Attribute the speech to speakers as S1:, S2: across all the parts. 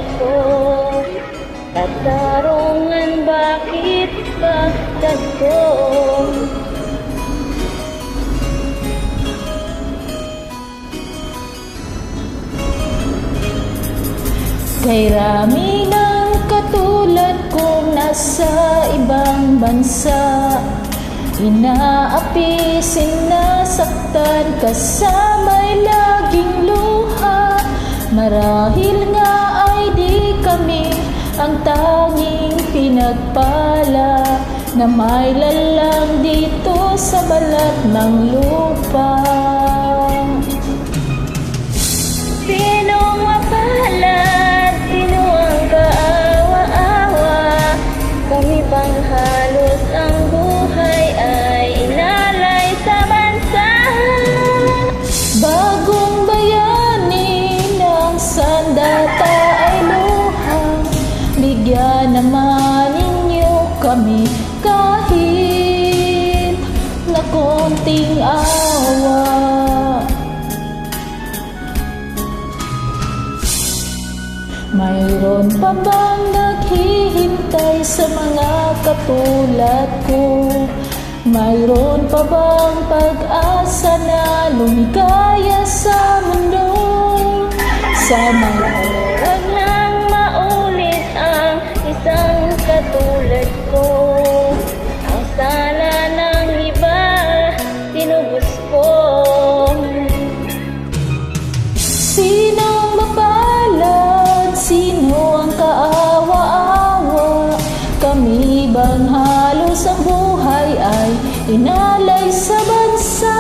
S1: ako. Katarungan bakit pagdagko? Kay rami ng katulad kong nasa ibang bansa, inaapi, sinasaktan, kasama'y laging luha. Marahil nga ay di kami ang tanging pinagpala na may lalang dito sa balat ng lupa. Sinong mapalad? Sino ang kaawa-awa? Kami bang halos ang buhay ay inalay sa bansa? Bagong bayani ng sandata ay luha, bigyan naman ninyo kami kahit na konting awa. Mayroon pa bang naghihintay sa mga katulad ko? Mayroon pa bang pag-asa na lumikaya sa mundo? Sana huwag nang maulit ang isang katulad ko. Ang sala ng iba, tinubos ko. Sinong mapalad? Sino ang kaawa-awa? Kami bang halos ang buhay ay inalay sa bansa?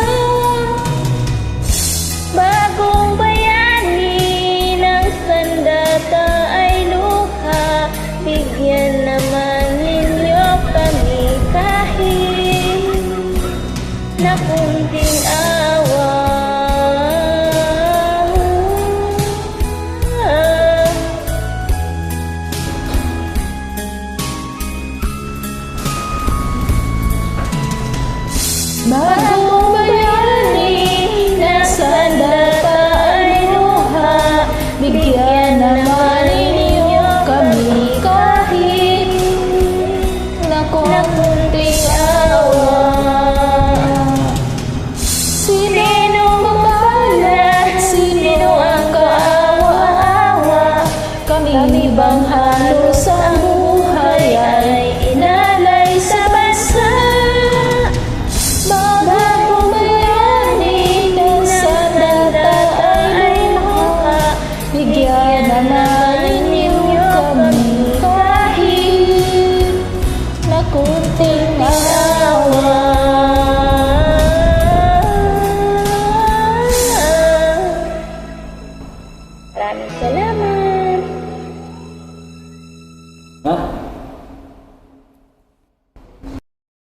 S1: Bagong bayani ng sandata ay luha, bigyan naman ninyo kami kahit na kunting awa. Bagong bayani na sandata ay luha, bigyan naman ninyo kami kahit na konting awa. Sino mapalad? Sino ang kaawa-awa? Kami bang halos ang buhay ay inalay sa bansa? Bagong bayani ng sandata ay luha, bigyan naman ninyo kami kahit na kunting awa. Maraming salamat.